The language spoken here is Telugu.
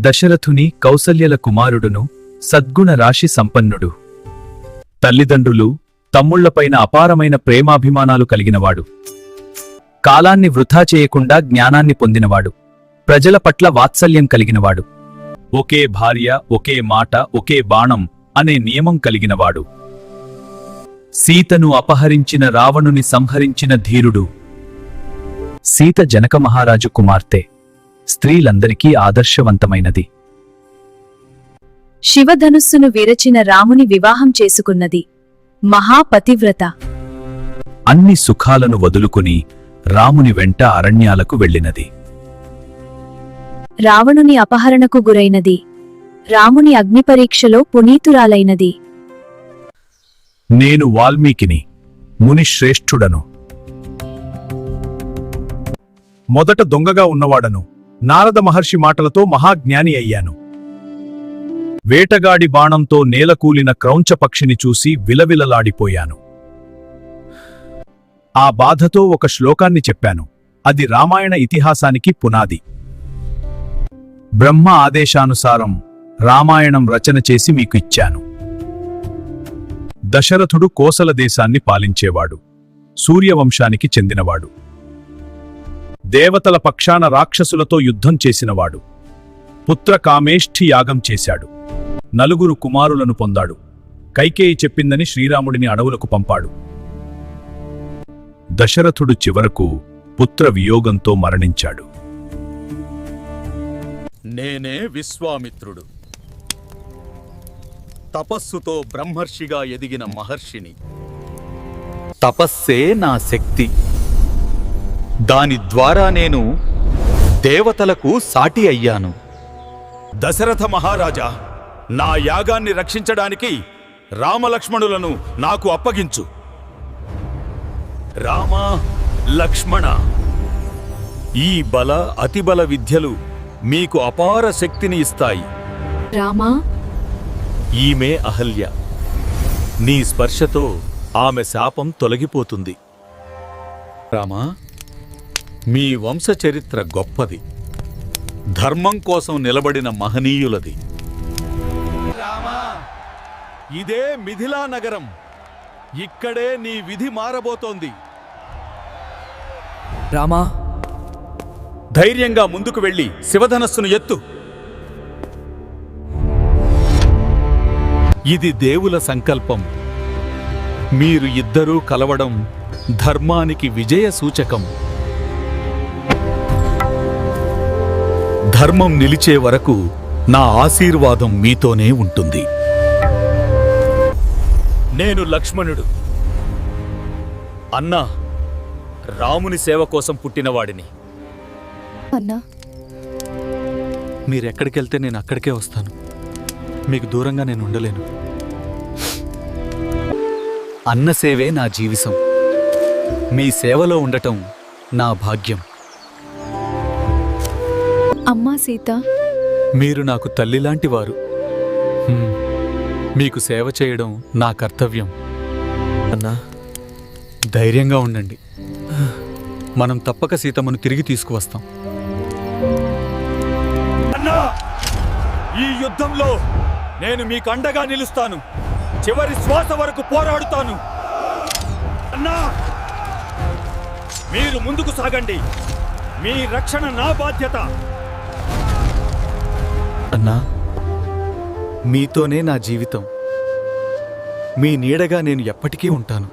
దశరథుని కౌసల్యల కుమారుడును, సద్గుణ రాశి సంపన్నుడు. తల్లిదండ్రులు, తమ్ముళ్లపైన అపారమైన ప్రేమాభిమానాలు కలిగినవాడు. కాలాన్ని వృథా చేయకుండా జ్ఞానాన్ని పొందినవాడు. ప్రజల పట్ల వాత్సల్యం కలిగినవాడు. ఒకే భార్య, ఒకే మాట, ఒకే బాణం అనే నియమం కలిగినవాడు. సీతను అపహరించిన రావణుని సంహరించిన ధీరుడు. సీత జనక మహారాజు కుమార్తె. స్త్రీలందరికీ ఆదర్శవంతమైనది. శివధనుస్సును విరచిన రాముని వివాహం చేసుకున్నది. మహాపతివ్రత. అన్ని సుఖాలను వదులుకుని రాముని వెంట అరణ్యాలకు వెళ్ళినది. రావణుని అపహరణకు గురైనది. రాముని అగ్నిపరీక్షలో పునీతురాలైనది. నేను వాల్మీకిని, మునిశ్రేష్ఠుడను. మొదట దొంగగా ఉన్నవాడను. నారద మహర్షి మాటలతో మహాజ్ఞాని అయ్యాను. వేటగాడి బాణంతో నేలకూలిన క్రౌంచపక్షిని చూసి విలవిలలాడిపోయాను. ఆ బాధతో ఒక శ్లోకాన్ని చెప్పాను. అది రామాయణ ఇతిహాసానికి పునాది. బ్రహ్మ ఆదేశానుసారం రామాయణం రచన చేసి మీకు ఇచ్చాను. దశరథుడు కోసల దేశాన్ని పాలించేవాడు. సూర్యవంశానికి చెందినవాడు. దేవతల పక్షాన రాక్షసులతో యుద్ధం చేసినవాడు. పుత్రకామేష్ఠి యాగం చేశాడు. 4 కుమారులను పొందాడు. కైకేయి చెప్పిందని శ్రీరాముడిని అడవులకు పంపాడు. దశరథుడు చివరకు పుత్ర వియోగంతో మరణించాడు. నేనే విశ్వామిత్రుడు. తపస్సుతో బ్రహ్మర్షిగా ఎదిగిన మహర్షిని. తపస్సే నా శక్తి. దాని ద్వారా నేను దేవతలకు సాటి అయ్యాను. దశరథ మహారాజా, నా యాగాన్ని రక్షించడానికి రామలక్ష్మణులను నాకు అప్పగించు. రామ, లక్ష్మణ, ఈ బల అతిబల విద్యలు మీకు అపార శక్తిని ఇస్తాయి. రామా, ఈమె అహల్య. నీ స్పర్శతో ఆమె శాపం తొలగిపోతుంది. రామా, మీ వంశచరిత్ర గొప్పది. ధర్మం కోసం నిలబడిన మహనీయులది. రామా, ఇదే మిథిలా నగరం. ఇక్కడే నీ విధి మారబోతోంది. రామా, ధైర్యంగా ముందుకు వెళ్ళి శివధనస్సును ఎత్తు. ఇది దేవుల సంకల్పం. మీరు ఇద్దరూ కలవడం ధర్మానికి విజయ సూచకం. ధర్మం నిలిచే వరకు నా ఆశీర్వాదం మీతోనే ఉంటుంది. నేను లక్ష్మణుడు. అన్నా, రాముని సేవ కోసం పుట్టినవాడిని. అన్నా, మీరెక్కడికెళ్తే నేను అక్కడికే వస్తాను. మీకు దూరంగా నేను ఉండలేను. అన్న సేవే నా జీవితం. మీ సేవలో ఉండటం నా భాగ్యం. అమ్మా సీత, మీరు నాకు తల్లిలాంటి వారు. మీకు సేవ చేయడం నా కర్తవ్యం. అన్నా, ధైర్యంగా ఉండండి. మనం తప్పక సీతమ్మను తిరిగి తీసుకువస్తాం. అన్నా, ఈ యుద్ధంలో నేను మీకు అండగా నిలుస్తాను. చివరి శ్వాస వరకు పోరాడుతాను. అన్నా, మీరు ముందుకు సాగండి. మీ రక్షణ నా బాధ్యత. అన్నా, మీతోనే నా జీవితం. మీ నీడగా నేను ఎప్పటికీ ఉంటాను.